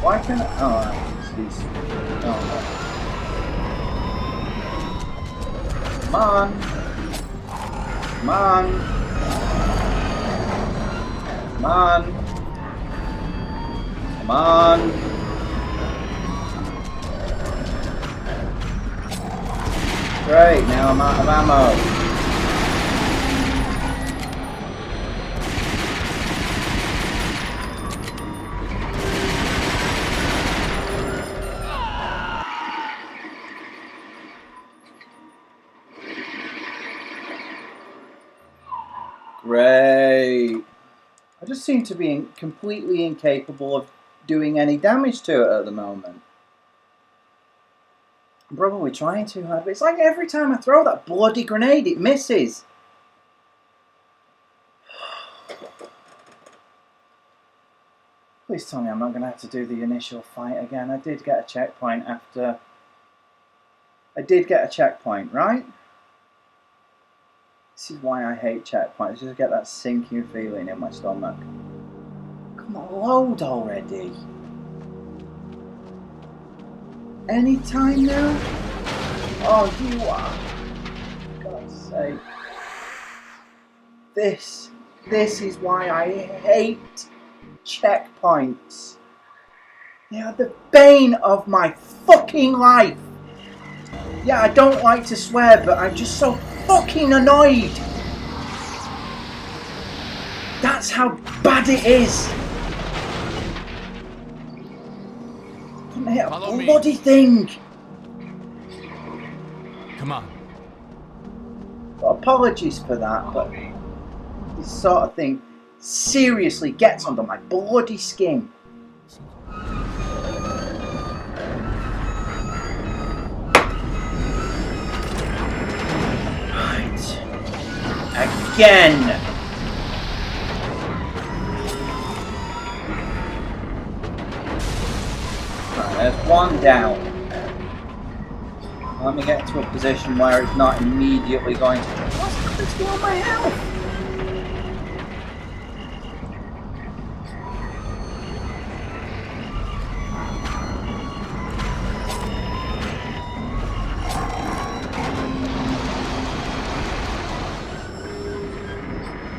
Why can't I? Oh, it's these. Oh no. Come on. Come on. Come on. Come on. Great, now I'm out of ammo. Great. I just seem to be completely incapable of doing any damage to it at the moment. I'm probably trying too hard, but it's like every time I throw that bloody grenade, it misses. Please tell me I'm not going to have to do the initial fight again. I did get a checkpoint after... I did get a checkpoint, right? This is why I hate checkpoints. I just get that sinking feeling in my stomach. Come on, load already. Any time now? Oh, you are. For God's sake. This is why I hate checkpoints. They are the bane of my fucking life. Yeah, I don't like to swear, but I'm just so fucking annoyed. That's how bad it is. Couldn't hit a bloody thing. Come on. Well, apologies for that, but this sort of thing seriously gets under my bloody skin. Right. Again. Right, there's one down. Let me get to a position where it's not immediately going to... What's happened to all my health?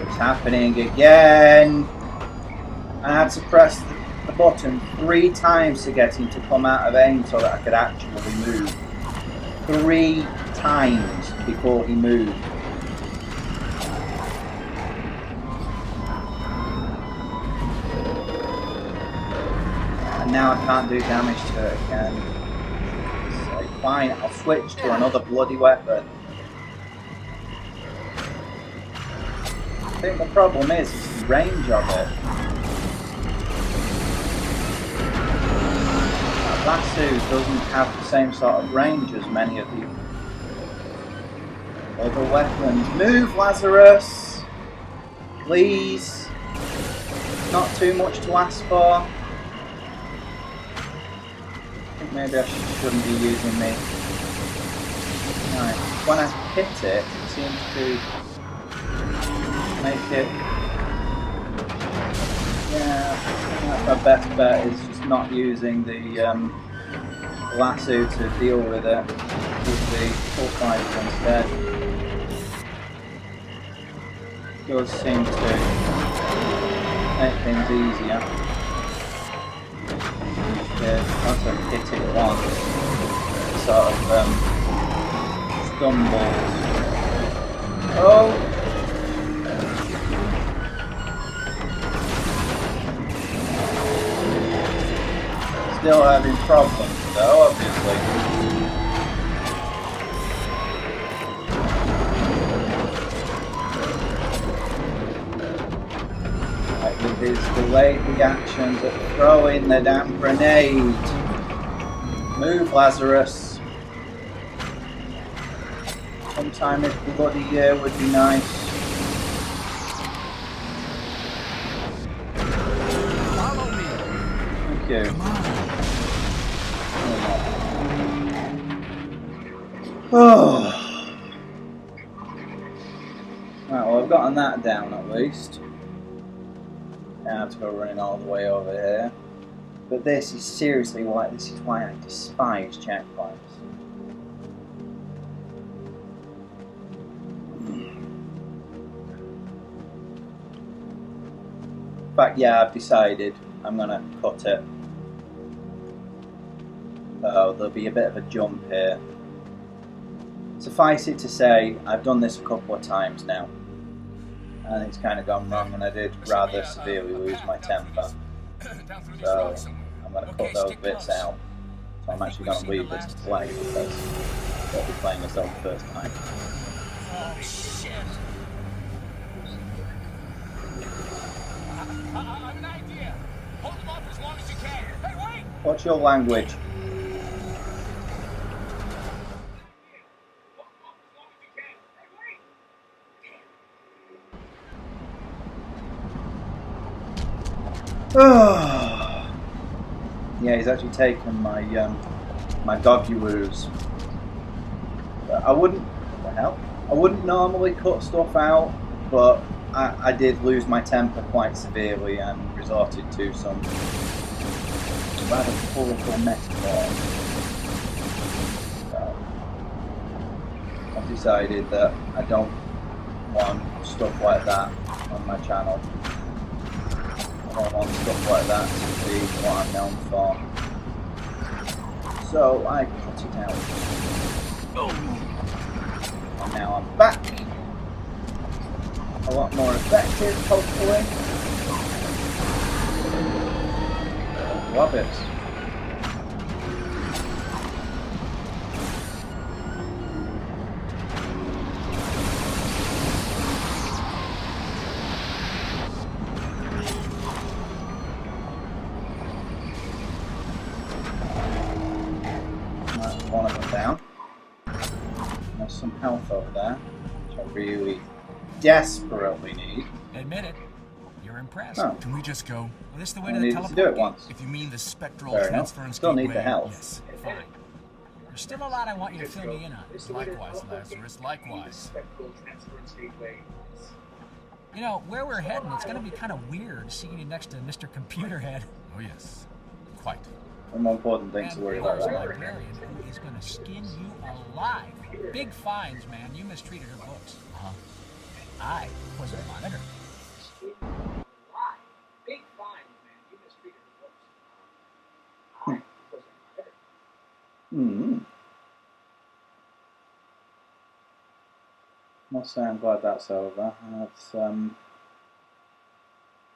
It's happening again. I had to press the button 3 times to get him to come out of aim so that I could actually move. 3 times before he moved. And now I can't do damage to it again. So fine, I'll switch to another bloody weapon. I think the problem is the range of it. Lasso doesn't have the same sort of range as many of the other weapons. Move, Lazarus! Please. Not too much to ask for. I think maybe I shouldn't be using me. Right. When I hit it, it seems to make it... Yeah, my best bet is just not using the lasso to deal with it, with the full fighter instead. It does seem to make things easier. Once I hit it once, it sort of stumbles. Oh! Still having problems though, obviously. Like with his delayed reactions at throwing the damn grenade. Move, Lazarus. Sometime this bloody year would be nice. Follow me. Thank you. Come on. Oh. Right, well I've gotten that down at least. Now I have to go running all the way over here. But this is seriously why. This is why I despise checkpoints. In fact, yeah, I've decided I'm gonna cut it. Oh, there'll be a bit of a jump here. Suffice it to say, I've done this a couple of times now, and it's kind of gone wrong, and I did rather severely lose my temper. So I'm going to cut those bits out. So I'm actually going to leave this to play because I'll be playing this over the first time. Oh, shit. I have an idea. Hold them off as long as you can. Hey, wait! What's your language? Yeah, he's actually taken my my doggy woos. I wouldn't. What the hell? I wouldn't normally cut stuff out, but I did lose my temper quite severely and resorted to some rather colourful metaphors. So I've decided that I don't want stuff like that on my channel. I don't want stuff like that to be what I'm known for. So I cut it out. And now I'm back. A lot more effective, hopefully. Love it. That's one of them down. There's some health over there, which I really desperately need. Admit it. You're impressed. Oh. Can we just go? Well, this is the way I to the needed to teleport do it gate. once. If you mean the spectral Fair enough. transference Still need gateway, the health. yes, fine. There's still a lot I want you to fill me in on. Likewise, Lazarus, likewise. You know, where we're heading, it's going to be kind of weird seeing you next to Mr. Computerhead. Oh, yes. Quite. There are more important things to worry about there's a right now. librarian who is going to skin you alive. Big fines, man. You mistreated her books. Uh-huh. I was a monitor. Big fines, man. You mistreated the books. Hmm. Must say I'm glad that's over. That's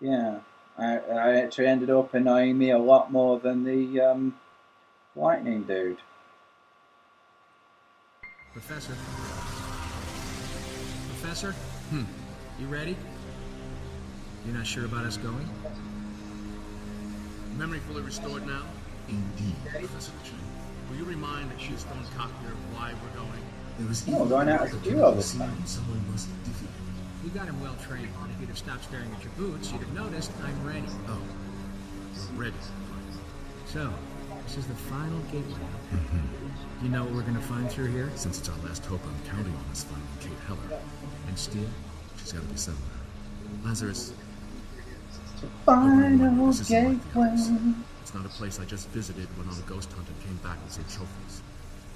yeah. I actually ended up annoying me a lot more than the lightning dude. Professor? Professor? You ready? You're not sure about us going? Memory fully restored now? Indeed, Professor Chen. Will you remind that she's stone copier of why we're going? There was Oh, going out as a duo this time. Someone must have defeated him. You got him well trained, and if you'd have stopped staring at your boots, you'd have noticed I'm ready. Oh, we're ready. So, this is the final gateway. You know what we're gonna find through here? Since it's our last hope, I'm counting on us finding Kate Heller. And Steel? She's got to be somewhere. Lazarus, Final this isn't like the others. gateway. It's not a place I just visited when on a ghost hunt and came back with some trophies.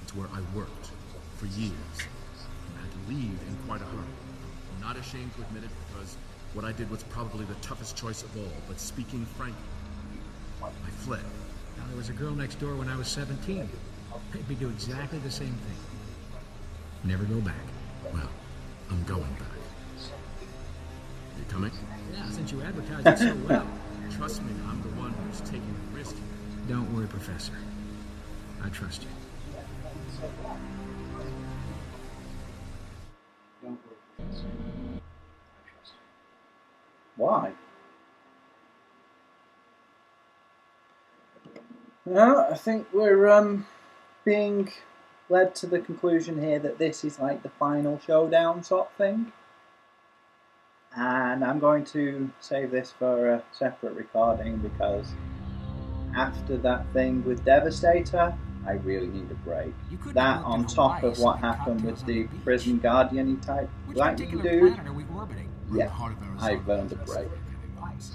It's where I worked for years and had to leave in quite a hurry. I'm not ashamed to admit it because what I did was probably the toughest choice of all, but speaking frankly, I fled. Now, there was a girl next door when I was 17. Made me do exactly the same thing. Never go back. Well, I'm going back. You coming? Yeah, since you advertised it so well. Trust me, I'm the one who's taking the risk here. Don't worry, Professor. I trust you. Why? Well, I think we're being led to the conclusion here that this is like the final showdown sort of thing. And I'm going to save this for a separate recording because after that thing with Devastator, I really need a break. You could That look on in top Hawaii of what sipping happened with cocktails the on beach. prison guardian type Which lightning particular dude. planet are we orbiting? We're in Yeah, the heart of Arizona. I've earned a break Not that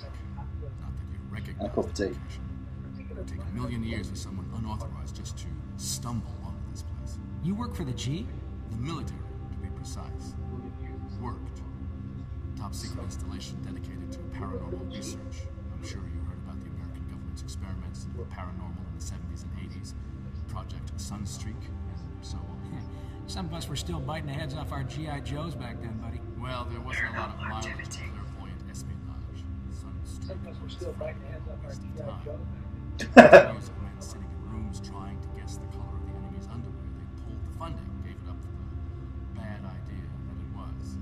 you and a recognize cup of tea. would take a million years for someone unauthorized just to stumble onto this place. You work for the G? The military, to be precise. Worked. Top secret installation dedicated to paranormal research. I'm sure you heard about the American government's experiments into the paranormal in the 70s and 80s. Project Sunstreak, and so on. Some of us were still biting the heads off our G.I. Joes back then, buddy. Well, there wasn't a lot of mileage in clairvoyant espionage. Sunstreak Sometimes we're still biting heads off our G.I. Joe. Years of men sitting in rooms trying to guess the color of the enemy's underwear. They pulled the funding, gave it up for the bad idea that it was.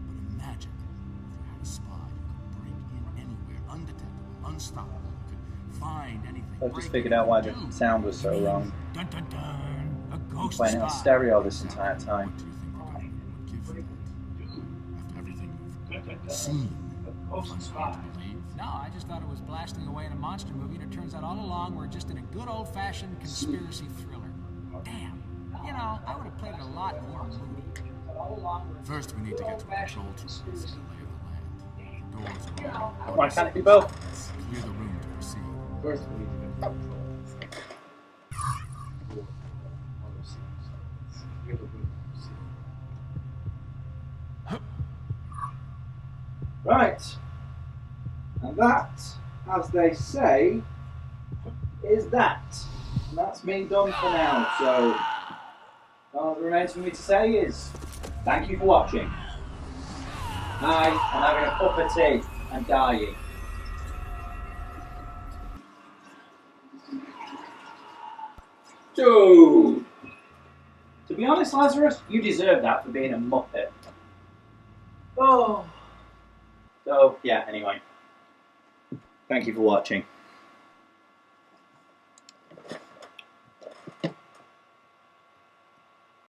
But imagine if you had a spy who could break in anywhere, undetectable, unstoppable, could find anything. I've just figured out why the sound was so wrong. Dun dun dun! A ghost Playing it on spy. stereo this entire time. What do you think the government would give for that? After everything you've seen, Ghost find spy. hard to believe. No, I just thought it was blasting away in a monster movie, and it turns out all along we're just in a good old-fashioned conspiracy thriller. Damn. You know, I would have played it a lot more moody. First, we need to get to a control tower to see the lay of the land. The doors are open. Why can't it be both? Let's clear the room to proceed. First, we need to get control. Clear the room to proceed. Right. And that, as they say, is that. And that's me done for now, so all that remains for me to say is thank you for watching. I am having a cup of tea and dying. Dude! To be honest, Lazarus, you deserve that for being a muppet. Oh. So, yeah, anyway. Thank you for watching.